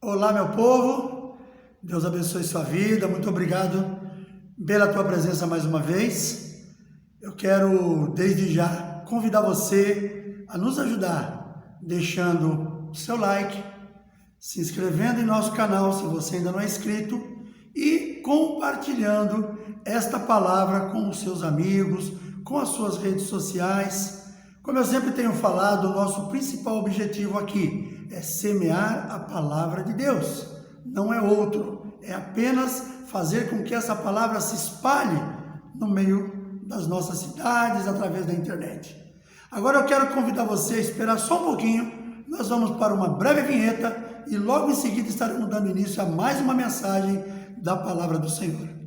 Olá, meu povo, Deus abençoe sua vida, muito obrigado pela tua presença mais uma vez. Eu quero, desde já, convidar você a nos ajudar, deixando o seu like, se inscrevendo em nosso canal, se você ainda não é inscrito, e compartilhando esta palavra com os seus amigos, com as suas redes sociais. Como eu sempre tenho falado, o nosso principal objetivo aqui é semear a palavra de Deus, não é outro, é apenas fazer com que essa palavra se espalhe no meio das nossas cidades, através da internet. Agora eu quero convidar você a esperar só um pouquinho, nós vamos para uma breve vinheta e logo em seguida estaremos dando início a mais uma mensagem da palavra do Senhor.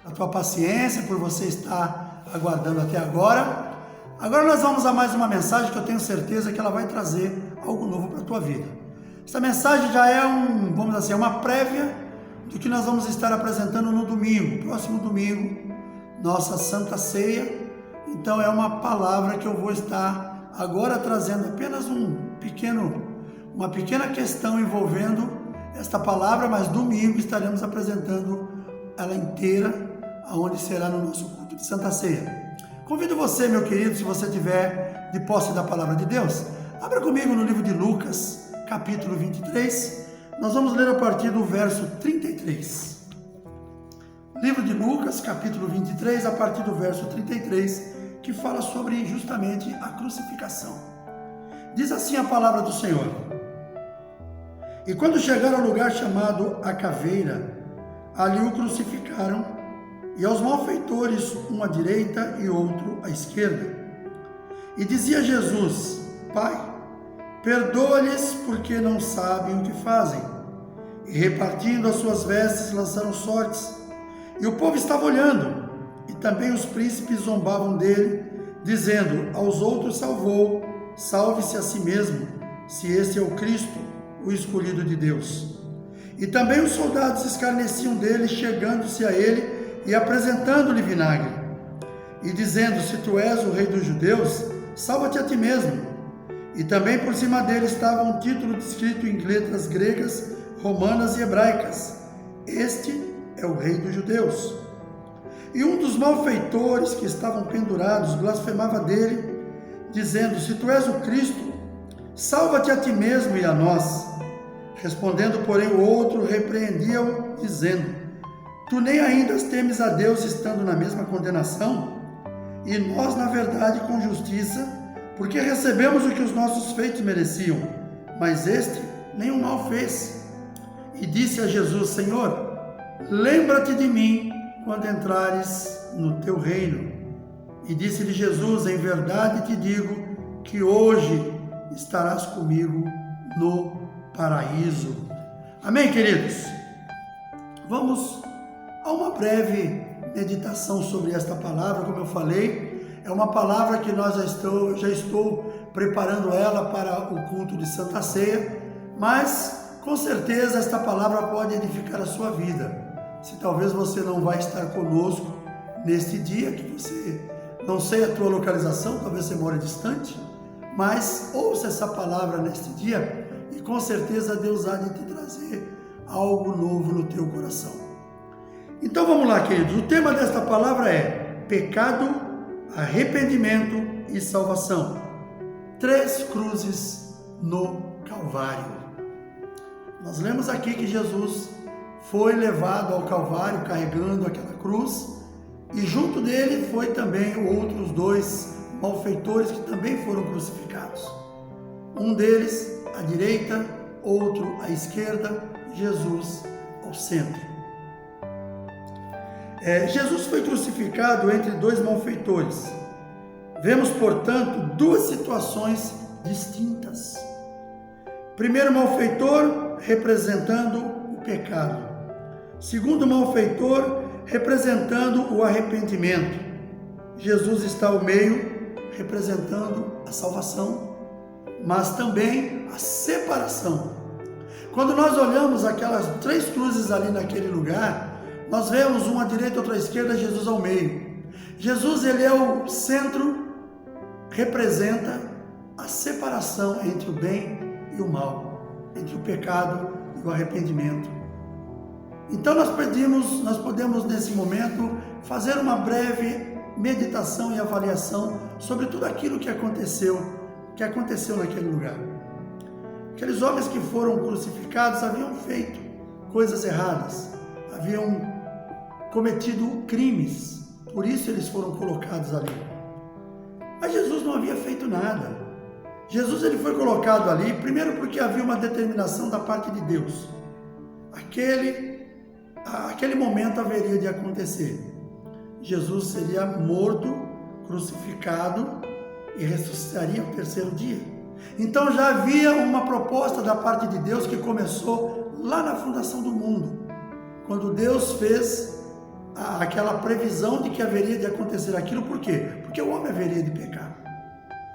A tua paciência por você estar aguardando até agora. Agora nós vamos a mais uma mensagem que eu tenho certeza que ela vai trazer algo novo para a tua vida. Essa mensagem já é vamos dizer assim, uma prévia do que nós vamos estar apresentando no domingo, próximo domingo, nossa Santa Ceia. Então é uma palavra que eu vou estar agora trazendo apenas uma pequena questão envolvendo esta palavra, mas domingo estaremos apresentando ela inteira, aonde será no nosso culto de Santa Ceia. Convido você, meu querido, se você tiver de posse da palavra de Deus, abra comigo no livro de Lucas, capítulo 23, nós vamos ler a partir do verso 33. Livro de Lucas, capítulo 23, a partir do verso 33, que fala sobre justamente a crucificação. Diz assim a palavra do Senhor: E quando chegaram ao lugar chamado a Caveira, ali o crucificaram, e aos malfeitores, um à direita e outro à esquerda. E dizia Jesus: Pai, perdoa-lhes, porque não sabem o que fazem. E repartindo as suas vestes, lançaram sortes. E o povo estava olhando, e também os príncipes zombavam dele, dizendo: Aos outros salvou, salve-se a si mesmo, se esse é o Cristo, o escolhido de Deus. E também os soldados escarneciam dele, chegando-se a ele e apresentando-lhe vinagre, e dizendo: Se tu és o rei dos judeus, salva-te a ti mesmo. E também por cima dele estava um título escrito em letras gregas, romanas e hebraicas: Este é o rei dos judeus. E um dos malfeitores que estavam pendurados blasfemava dele, dizendo: Se tu és o Cristo, salva-te a ti mesmo e a nós. Respondendo, porém, o outro repreendia-o, dizendo: Tu nem ainda temes a Deus, estando na mesma condenação? E nós, na verdade, com justiça, porque recebemos o que os nossos feitos mereciam, mas este nenhum mal fez. E disse a Jesus: Senhor, lembra-te de mim quando entrares no teu reino. E disse-lhe Jesus: Em verdade te digo que hoje estarás comigo no paraíso. Amém, queridos? Vamos a uma breve meditação sobre esta palavra. Como eu falei, é uma palavra que já estou preparando ela para o culto de Santa Ceia, mas com certeza esta palavra pode edificar a sua vida. Se talvez você não vai estar conosco neste dia, que você não sei a tua localização, talvez você more distante, mas ouça essa palavra neste dia e com certeza Deus há de te trazer algo novo no teu coração. Então vamos lá, queridos. O tema desta palavra é pecado, arrependimento e salvação. 3 cruzes no Calvário. Nós lemos aqui que Jesus foi levado ao Calvário carregando aquela cruz, e junto dele foi também outros 2 malfeitores que também foram crucificados. Um deles à direita, outro à esquerda, Jesus ao centro. Jesus foi crucificado entre 2 malfeitores. Vemos, portanto, 2 situações distintas. Primeiro malfeitor representando o pecado. Segundo malfeitor representando o arrependimento. Jesus está ao meio, representando a salvação, mas também a separação. Quando nós olhamos aquelas 3 cruzes ali naquele lugar, nós vemos uma à direita, outra à esquerda, Jesus ao meio. Jesus, ele é o centro, representa a separação entre o bem e o mal, entre o pecado e o arrependimento. Então nós podemos nesse momento fazer uma breve meditação e avaliação sobre tudo aquilo que aconteceu naquele lugar. Aqueles homens que foram crucificados haviam feito coisas erradas, haviam cometido crimes, por isso eles foram colocados ali. Mas Jesus não havia feito nada. Jesus, ele foi colocado ali, primeiro porque havia uma determinação da parte de Deus. Aquele momento haveria de acontecer. Jesus seria morto, crucificado e ressuscitaria no 3º dia. Então já havia uma proposta da parte de Deus que começou lá na fundação do mundo, quando Deus fez aquela previsão de que haveria de acontecer aquilo. Por quê? Porque o homem haveria de pecar.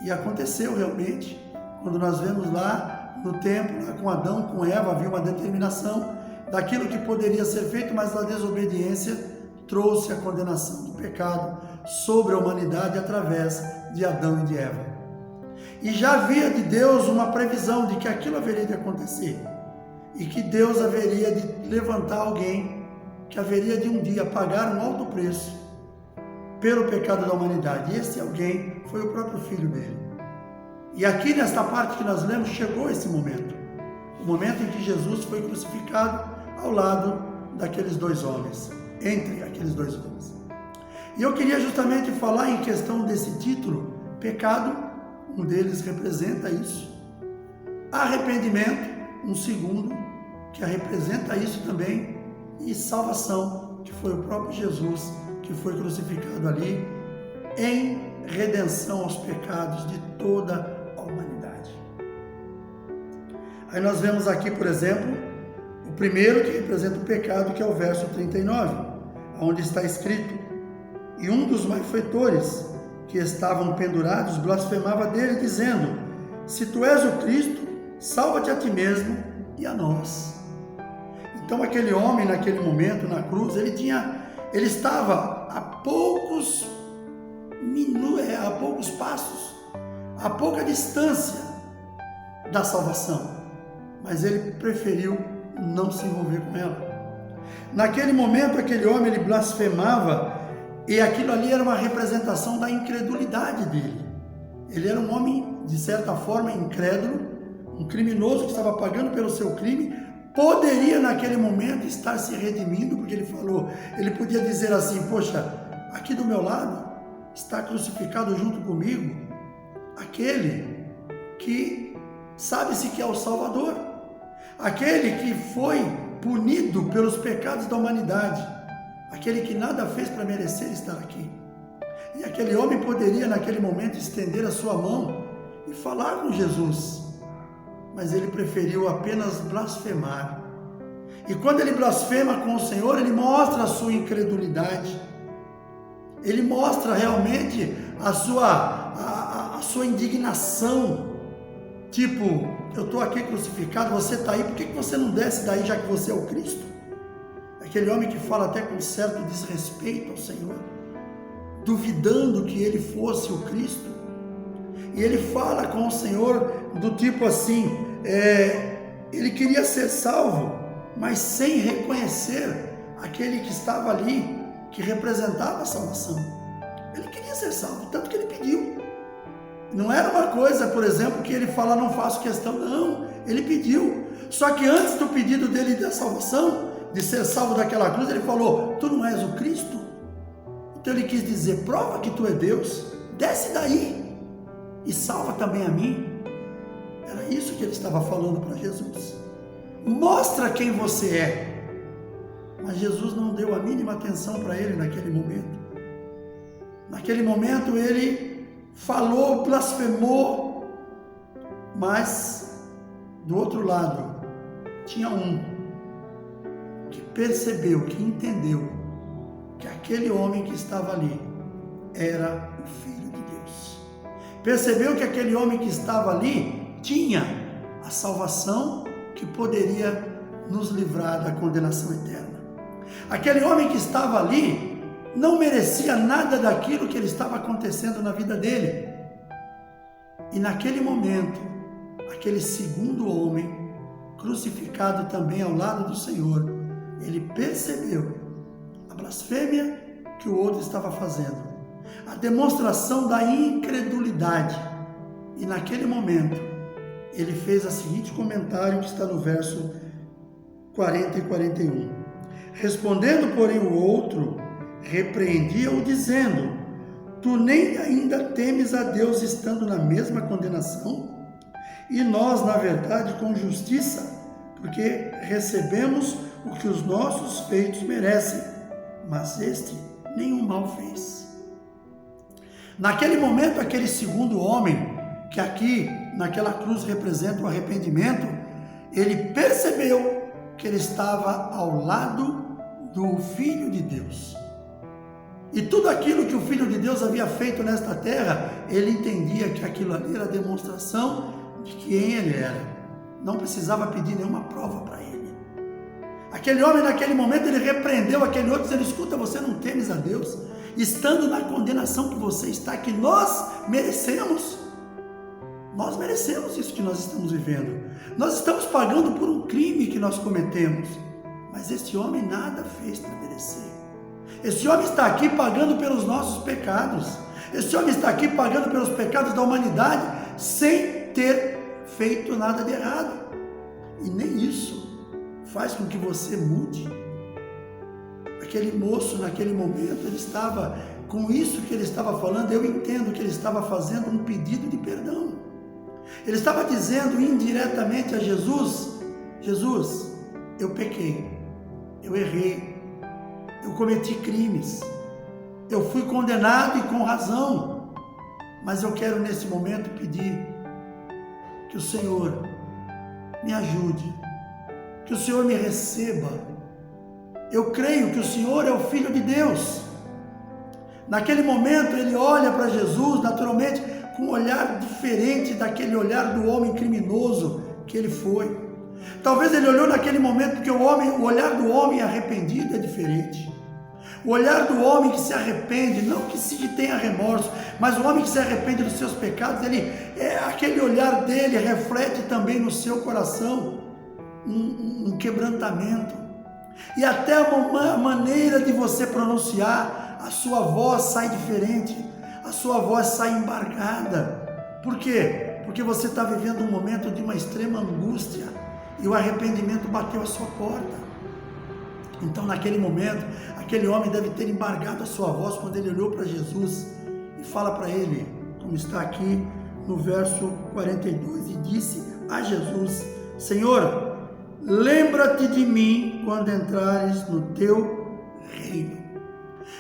E aconteceu realmente, quando nós vemos lá no templo, lá com Adão, com Eva, havia uma determinação daquilo que poderia ser feito, mas a desobediência trouxe a condenação do pecado sobre a humanidade através de Adão e de Eva. E já havia de Deus uma previsão de que aquilo haveria de acontecer e que Deus haveria de levantar alguém que haveria de um dia pagar um alto preço pelo pecado da humanidade. E esse alguém foi o próprio Filho dele. E aqui nesta parte que nós lemos, chegou esse momento. O momento em que Jesus foi crucificado ao lado daqueles 2 homens, entre aqueles 2 homens. E eu queria justamente falar em questão desse título, pecado, um deles representa isso. Arrependimento, um segundo, que representa isso também. E salvação, que foi o próprio Jesus que foi crucificado ali em redenção aos pecados de toda a humanidade. Aí nós vemos aqui, por exemplo, o primeiro que representa o pecado, que é o verso 39, onde está escrito: e um dos malfeitores que estavam pendurados blasfemava dele, dizendo: se tu és o Cristo, salva-te a ti mesmo e a nós. Então aquele homem, naquele momento, na cruz, ele estava a poucos passos, a pouca distância da salvação, mas ele preferiu não se envolver com ela. Naquele momento, aquele homem, ele blasfemava, e aquilo ali era uma representação da incredulidade dele. Ele era um homem, de certa forma, incrédulo, um criminoso que estava pagando pelo seu crime. Poderia naquele momento estar se redimindo, porque ele podia dizer assim: poxa, aqui do meu lado está crucificado junto comigo aquele que sabe-se que é o Salvador, aquele que foi punido pelos pecados da humanidade, aquele que nada fez para merecer estar aqui. E aquele homem poderia naquele momento estender a sua mão e falar com Jesus, mas ele preferiu apenas blasfemar. E quando ele blasfema com o Senhor, ele mostra a sua incredulidade, ele mostra realmente a sua indignação, tipo: eu estou aqui crucificado, você está aí, por que você não desce daí, já que você é o Cristo? Aquele homem que fala até com certo desrespeito ao Senhor, duvidando que ele fosse o Cristo. E ele fala com o Senhor do tipo assim, ele queria ser salvo, mas sem reconhecer aquele que estava ali, que representava a salvação. Ele queria ser salvo, tanto que ele pediu. Não era uma coisa, por exemplo, que ele fala: não faço questão. Não, ele pediu. Só que antes do pedido dele da salvação, de ser salvo daquela cruz, ele falou: tu não és o Cristo? Então ele quis dizer: prova que tu é Deus, desce daí e salva também a mim. Era isso que ele estava falando para Jesus. Mostra quem você é. Mas Jesus não deu a mínima atenção para ele naquele momento. Naquele momento ele falou, blasfemou, mas do outro lado tinha um que percebeu, que entendeu que aquele homem que estava ali era o Filho de Deus. percebeu que aquele homem que estava ali tinha a salvação que poderia nos livrar da condenação eterna. Aquele homem que estava ali não merecia nada daquilo que ele estava acontecendo na vida dele. E naquele momento, aquele segundo homem, crucificado também ao lado do Senhor, ele percebeu a blasfêmia que o outro estava fazendo, a demonstração da incredulidade. E naquele momento, ele fez o seguinte comentário que está no verso 40 e 41. Respondendo, porém, o outro, repreendia-o dizendo: tu nem ainda temes a Deus estando na mesma condenação? E nós, na verdade, com justiça, porque recebemos o que os nossos feitos merecem, mas este nenhum mal fez. Naquele momento, aquele segundo homem, que aqui naquela cruz representa o arrependimento, ele percebeu que ele estava ao lado do Filho de Deus. E tudo aquilo que o Filho de Deus havia feito nesta terra, ele entendia que aquilo ali era demonstração de quem ele era. Não precisava pedir nenhuma prova para ele. Aquele homem, naquele momento, ele repreendeu aquele outro, dizendo: escuta, você não temes a Deus, estando na condenação que você está, que nós merecemos. Nós merecemos isso que nós estamos vivendo. Nós estamos pagando por um crime que nós cometemos. Mas este homem nada fez para merecer. Esse homem está aqui pagando pelos nossos pecados. Esse homem está aqui pagando pelos pecados da humanidade sem ter feito nada de errado. E nem isso faz com que você mude. Aquele moço, naquele momento, ele estava, com isso que ele estava falando, eu entendo que ele estava fazendo um pedido de perdão. Ele estava dizendo indiretamente a Jesus: Jesus, eu pequei, eu errei, eu cometi crimes, eu fui condenado e com razão, mas eu quero nesse momento pedir que o Senhor me ajude, que o Senhor me receba. Eu creio que o Senhor é o Filho de Deus. Naquele momento ele olha para Jesus, naturalmente, com um olhar diferente daquele olhar do homem criminoso que ele foi. Talvez ele olhou naquele momento porque o olhar do homem arrependido é diferente. O olhar do homem que se arrepende, não que se tenha remorso, mas o homem que se arrepende dos seus pecados, aquele olhar dele reflete também no seu coração um quebrantamento. E até a maneira de você pronunciar, a sua voz sai diferente, a sua voz sai embargada. Por quê? Porque você está vivendo um momento de uma extrema angústia e o arrependimento bateu à sua porta. Então, naquele momento, aquele homem deve ter embargado a sua voz quando ele olhou para Jesus e fala para ele, como está aqui no verso 42, e disse a Jesus: Senhor, lembra-te de mim quando entrares no teu reino.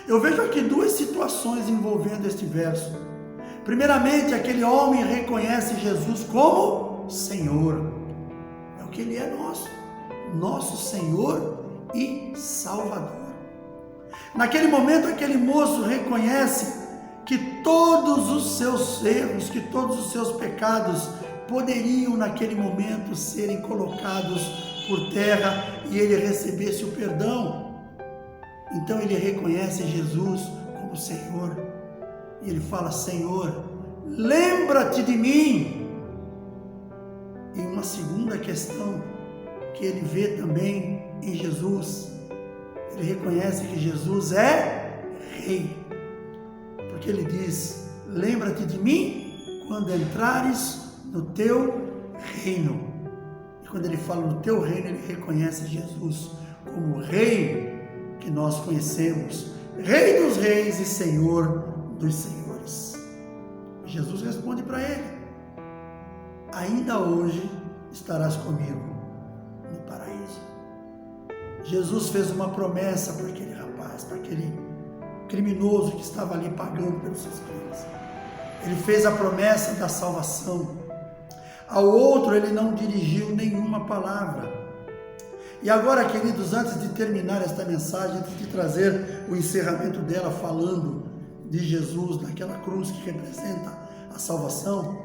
Eu vejo aqui duas situações envolvendo este verso. Primeiramente, aquele homem reconhece Jesus como Senhor. É o que ele é nosso Senhor e Salvador. Naquele momento, aquele moço reconhece que todos os seus erros, que todos os seus pecados poderiam naquele momento serem colocados por terra e ele recebesse o perdão. Então ele reconhece Jesus como Senhor e ele fala: Senhor, lembra-te de mim. E uma segunda questão que ele vê também em Jesus, ele reconhece que Jesus é Rei, porque ele diz: lembra-te de mim quando entrares no teu reino. E quando ele fala no teu reino, ele reconhece Jesus como Rei que nós conhecemos, Rei dos reis e Senhor dos senhores. Jesus responde para ele: ainda hoje estarás comigo no paraíso. Jesus fez uma promessa para aquele rapaz, para aquele criminoso que estava ali pagando pelos seus crimes. Ele fez a promessa da salvação. Ao outro ele não dirigiu nenhuma palavra. E agora, queridos, antes de terminar esta mensagem, antes de trazer o encerramento dela falando de Jesus naquela cruz que representa a salvação,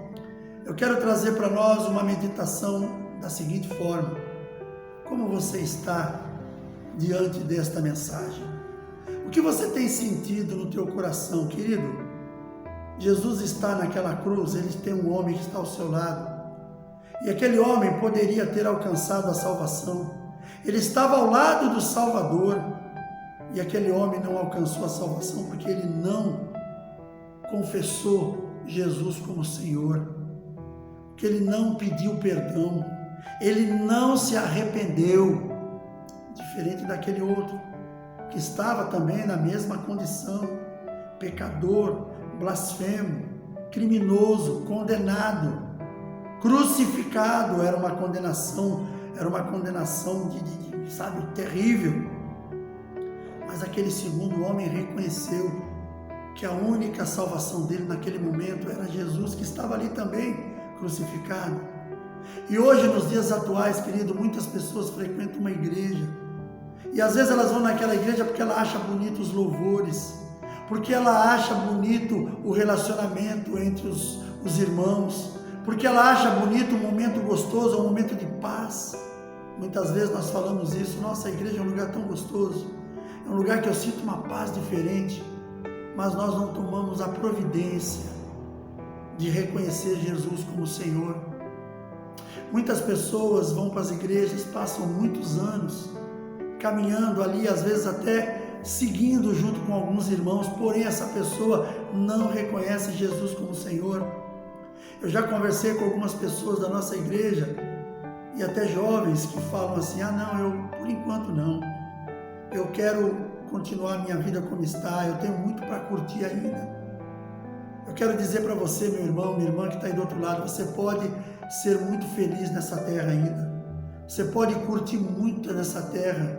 eu quero trazer para nós uma meditação da seguinte forma: como você está diante desta mensagem? O que você tem sentido no teu coração, querido? Jesus está naquela cruz, ele tem um homem que está ao seu lado, e aquele homem poderia ter alcançado a salvação. Ele estava ao lado do Salvador, e aquele homem não alcançou a salvação porque ele não confessou Jesus como Senhor, que ele não pediu perdão, ele não se arrependeu, diferente daquele outro, que estava também na mesma condição, pecador, blasfemo, criminoso, condenado, crucificado. Era uma condenação sabe, terrível. Mas aquele segundo homem reconheceu que a única salvação dele naquele momento era Jesus, que estava ali também crucificado. E hoje, nos dias atuais, querido, muitas pessoas frequentam uma igreja, e às vezes elas vão naquela igreja porque ela acha bonito os louvores, porque ela acha bonito o relacionamento entre os irmãos, porque ela acha bonito um momento gostoso, um momento de paz. Muitas vezes nós falamos isso: nossa, a igreja é um lugar tão gostoso, é um lugar que eu sinto uma paz diferente, mas nós não tomamos a providência de reconhecer Jesus como Senhor. Muitas pessoas vão para as igrejas, passam muitos anos caminhando ali, às vezes até seguindo junto com alguns irmãos, porém essa pessoa não reconhece Jesus como Senhor. Eu já conversei com algumas pessoas da nossa igreja, e até jovens, que falam assim: ah não, eu por enquanto não, eu quero continuar a minha vida como está, eu tenho muito para curtir ainda. Eu quero dizer para você, meu irmão, minha irmã que está aí do outro lado, você pode ser muito feliz nessa terra ainda, você pode curtir muito nessa terra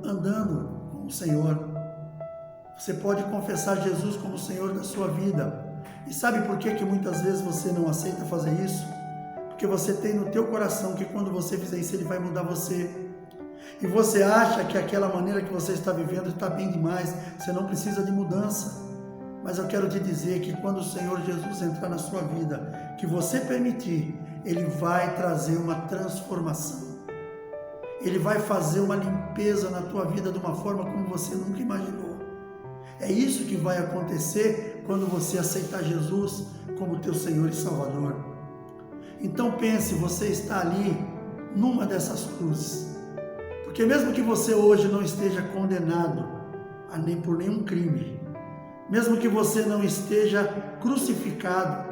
andando com o Senhor, você pode confessar Jesus como o Senhor da sua vida. E sabe por que muitas vezes você não aceita fazer isso? Porque você tem no teu coração que quando você fizer isso, Ele vai mudar você. E você acha que aquela maneira que você está vivendo está bem demais, você não precisa de mudança. Mas eu quero te dizer que quando o Senhor Jesus entrar na sua vida, que você permitir, Ele vai trazer uma transformação. Ele vai fazer uma limpeza na tua vida de uma forma como você nunca imaginou. É isso que vai acontecer quando você aceitar Jesus como teu Senhor e Salvador. Então pense, você está ali numa dessas cruzes. Porque mesmo que você hoje não esteja condenado por nenhum crime, mesmo que você não esteja crucificado,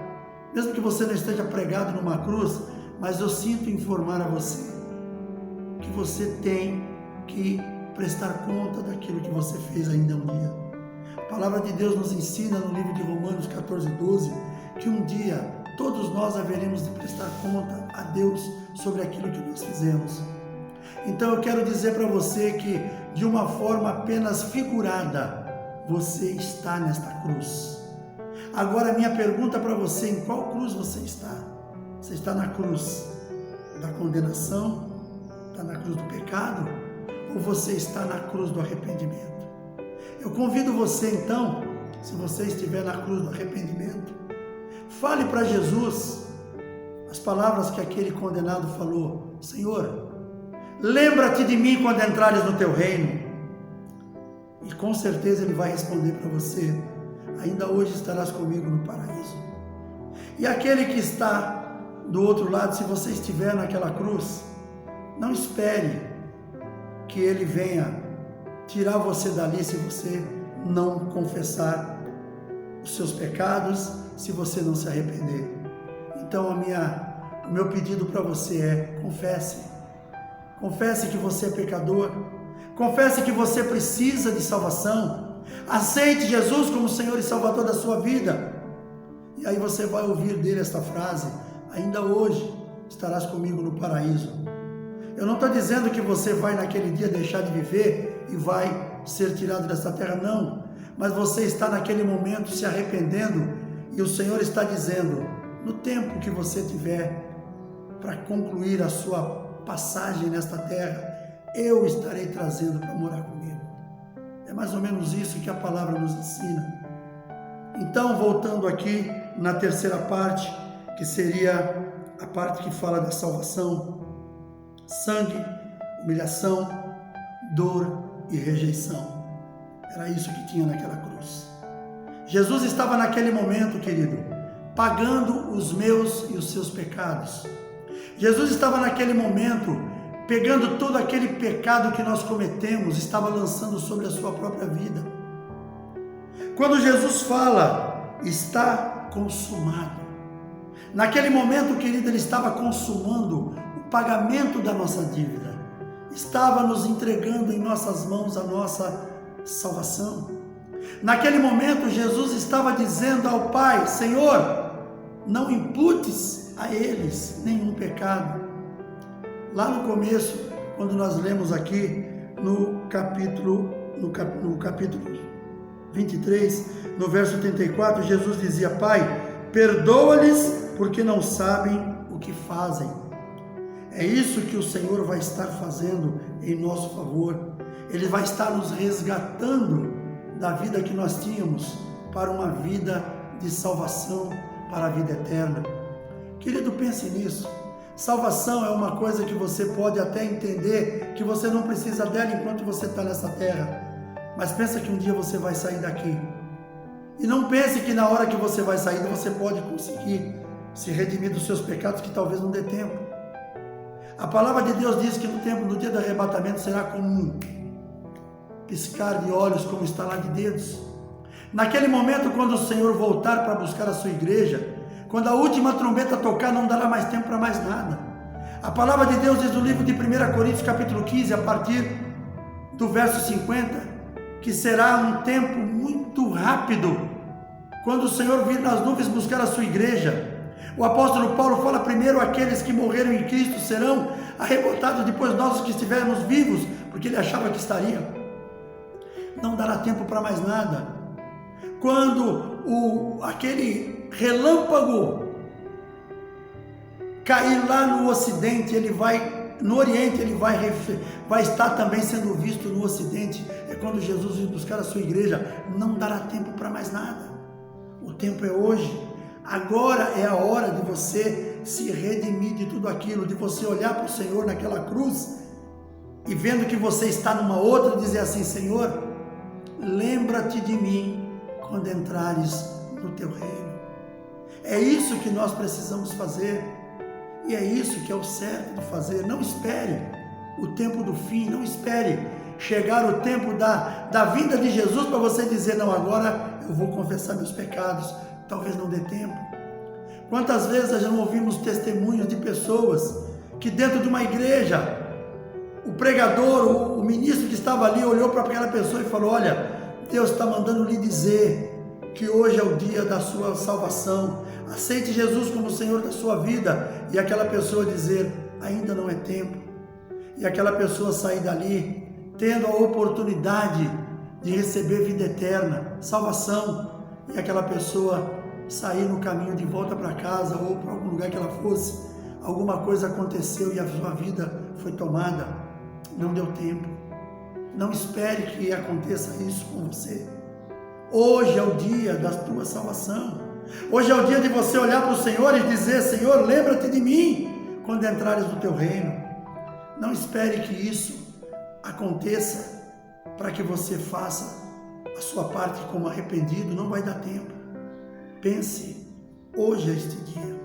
mesmo que você não esteja pregado numa cruz, mas eu sinto informar a você que você tem que prestar conta daquilo que você fez ainda um dia. A palavra de Deus nos ensina no livro de Romanos 14:12, que um dia todos nós haveremos de prestar conta a Deus sobre aquilo que nós fizemos. Então eu quero dizer para você que, de uma forma apenas figurada, você está nesta cruz. Agora, minha pergunta para você: em qual cruz você está? Você está na cruz da condenação? Está na cruz do pecado? Ou você está na cruz do arrependimento? Eu convido você então, se você estiver na cruz do arrependimento, fale para Jesus as palavras que aquele condenado falou: Senhor, lembra-te de mim quando entrares no teu reino. E com certeza Ele vai responder para você: ainda hoje estarás comigo no paraíso. E aquele que está do outro lado, se você estiver naquela cruz, não espere que Ele venha tirar você dali se você não confessar os seus pecados, se você não se arrepender. Então o meu pedido para você é: confesse que você é pecador, confesse que você precisa de salvação, aceite Jesus como Senhor e Salvador da sua vida, e aí você vai ouvir dele esta frase: ainda hoje estarás comigo no paraíso. Eu não estou dizendo que você vai naquele dia deixar de viver e vai ser tirado desta terra, não, mas você está naquele momento se arrependendo, e o Senhor está dizendo: no tempo que você tiver para concluir a sua passagem nesta terra, eu estarei trazendo para morar comigo. É mais ou menos isso que a palavra nos ensina. Então, voltando aqui na terceira parte, que seria a parte que fala da salvação: sangue, humilhação, dor e rejeição. Era isso que tinha naquela cruz. Jesus estava naquele momento, querido, pagando os meus e os seus pecados. Jesus estava naquele momento pegando todo aquele pecado que nós cometemos, estava lançando sobre a sua própria vida. Quando Jesus fala, está consumado, naquele momento, querido, ele estava consumando o pagamento da nossa dívida, estava nos entregando em nossas mãos a nossa salvação. Naquele momento, Jesus estava dizendo ao Pai: Senhor, não imputes a eles nenhum pecado. Lá no começo, quando nós lemos aqui no capítulo 23, no verso 84, Jesus dizia: Pai, perdoa-lhes porque não sabem o que fazem. É isso que o Senhor vai estar fazendo em nosso favor. Ele vai estar nos resgatando da vida que nós tínhamos para uma vida de salvação, para a vida eterna. Querido, pense nisso. Salvação é uma coisa que você pode até entender que você não precisa dela enquanto você está nessa terra. Mas pensa que um dia você vai sair daqui. E não pense que na hora que você vai sair, você pode conseguir se redimir dos seus pecados, que talvez não dê tempo. A palavra de Deus diz que no dia do arrebatamento será como um piscar de olhos, como estalar de dedos. Naquele momento, quando o Senhor voltar para buscar a sua igreja, quando a última trombeta tocar, não dará mais tempo para mais nada. A palavra de Deus diz no livro de 1 Coríntios, capítulo 15, a partir do verso 50, que será um tempo muito rápido, quando o Senhor vir nas nuvens buscar a sua igreja. O apóstolo Paulo fala: primeiro aqueles que morreram em Cristo serão arrebatados, depois nós que estivermos vivos, porque ele achava que estaria. Não dará tempo para mais nada. Quando aquele relâmpago cair lá no ocidente, no oriente ele vai estar também sendo visto no ocidente. É quando Jesus vir buscar a sua igreja. Não dará tempo para mais nada. O tempo é hoje. Agora é a hora de você se redimir de tudo aquilo, de você olhar para o Senhor naquela cruz e vendo que você está numa outra, dizer assim: Senhor, lembra-te de mim quando entrares no teu reino. É isso que nós precisamos fazer, e é isso que é o certo de fazer. Não espere o tempo do fim, não espere chegar o tempo da vinda de Jesus para você dizer: não, agora eu vou confessar meus pecados. Talvez não dê tempo. Quantas vezes nós já não ouvimos testemunhos de pessoas que dentro de uma igreja, o pregador, o ministro que estava ali olhou para aquela pessoa e falou: olha, Deus está mandando lhe dizer que hoje é o dia da sua salvação, aceite Jesus como o Senhor da sua vida. E aquela pessoa dizer: ainda não é tempo. E aquela pessoa sair dali tendo a oportunidade de receber vida eterna, salvação, e aquela pessoa sair no caminho de volta para casa ou para algum lugar que ela fosse, alguma coisa aconteceu e a sua vida foi tomada. Não deu tempo. Não espere que aconteça isso com você. Hoje é o dia da tua salvação. Hoje é o dia de você olhar para o Senhor e dizer: Senhor, lembra-te de mim quando entrares no teu reino. Não espere que isso aconteça para que você faça a sua parte como arrependido. Não vai dar tempo. Pense, hoje é este dia.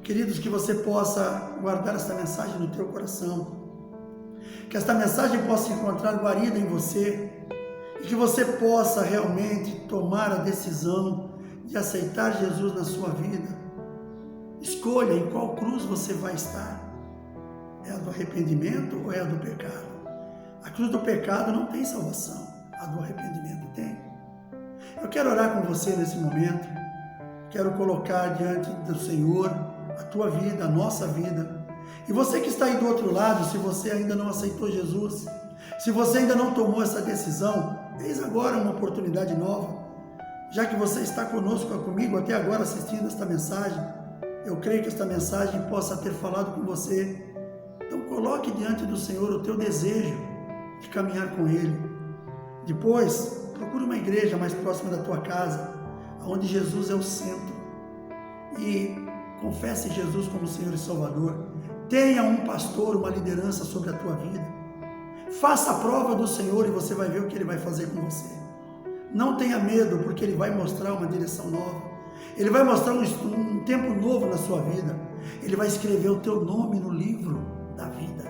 Queridos, que você possa guardar esta mensagem no teu coração, que esta mensagem possa encontrar guarida em você, e que você possa realmente tomar a decisão de aceitar Jesus na sua vida. Escolha em qual cruz você vai estar. É a do arrependimento ou é a do pecado? A cruz do pecado não tem salvação, a do arrependimento tem. Eu quero orar com você nesse momento, quero colocar diante do Senhor a tua vida, a nossa vida. E você que está aí do outro lado, se você ainda não aceitou Jesus, se você ainda não tomou essa decisão, eis agora uma oportunidade nova. Já que você está conosco, comigo até agora assistindo esta mensagem, eu creio que esta mensagem possa ter falado com você. Então coloque diante do Senhor o teu desejo de caminhar com Ele. Depois, procure uma igreja mais próxima da tua casa, onde Jesus é o centro, e confesse Jesus como Senhor e Salvador. Tenha um pastor, uma liderança sobre a tua vida. Faça a prova do Senhor e você vai ver o que Ele vai fazer com você. Não tenha medo, porque Ele vai mostrar uma direção nova. Ele vai mostrar um tempo novo na sua vida. Ele vai escrever o teu nome no livro da vida.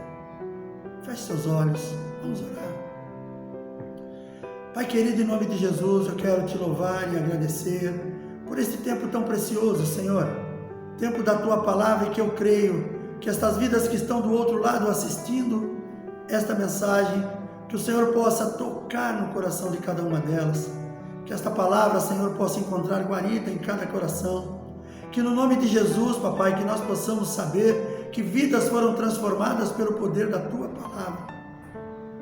Feche seus olhos, vamos orar. Pai querido, em nome de Jesus, eu quero te louvar e agradecer por este tempo tão precioso, Senhor. Tempo da tua palavra, e que eu creio que estas vidas que estão do outro lado assistindo esta mensagem, que o Senhor possa tocar no coração de cada uma delas. Que esta palavra, Senhor, possa encontrar guarida em cada coração. Que no nome de Jesus, papai, que nós possamos saber que vidas foram transformadas pelo poder da tua palavra.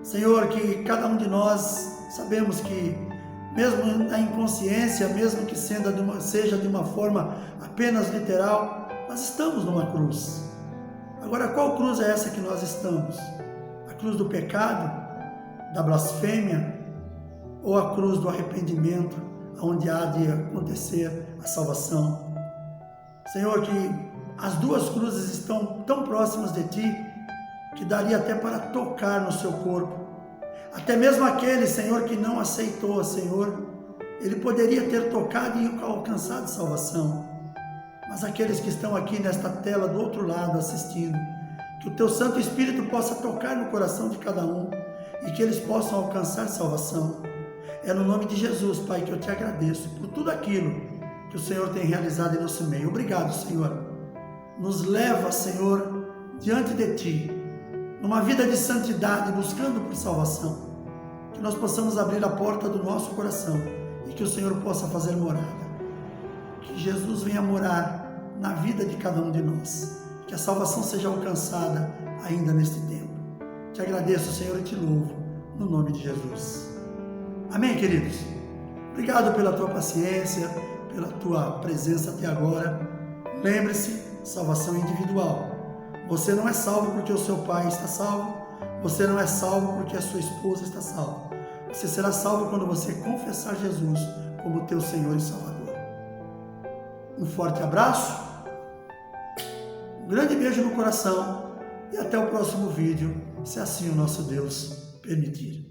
Senhor, que cada um de nós sabemos que, mesmo na inconsciência, mesmo que seja de uma forma apenas literal, nós estamos numa cruz. Agora, qual cruz é essa que nós estamos? A cruz do pecado, da blasfêmia, ou a cruz do arrependimento, onde há de acontecer a salvação? Senhor, que as duas cruzes estão tão próximas de Ti, que daria até para tocar no seu corpo. Até mesmo aquele, Senhor, que não aceitou, Senhor, ele poderia ter tocado e alcançado salvação. Mas aqueles que estão aqui nesta tela do outro lado assistindo, que o Teu Santo Espírito possa tocar no coração de cada um e que eles possam alcançar salvação. É no nome de Jesus, Pai, que eu te agradeço por tudo aquilo que o Senhor tem realizado em nosso meio. Obrigado, Senhor. Nos leva, Senhor, diante de Ti, numa vida de santidade, buscando por salvação. Que nós possamos abrir a porta do nosso coração e que o Senhor possa fazer morada. Que Jesus venha morar na vida de cada um de nós. Que a salvação seja alcançada ainda neste tempo. Te agradeço, Senhor, e te louvo, no nome de Jesus. Amém, queridos? Obrigado pela tua paciência, pela tua presença até agora. Lembre-se, salvação individual. Você não é salvo porque o seu pai está salvo. Você não é salvo porque a sua esposa está salva. Você será salvo quando você confessar Jesus como teu Senhor e Salvador. Um forte abraço, um grande beijo no coração e até o próximo vídeo, se assim o nosso Deus permitir.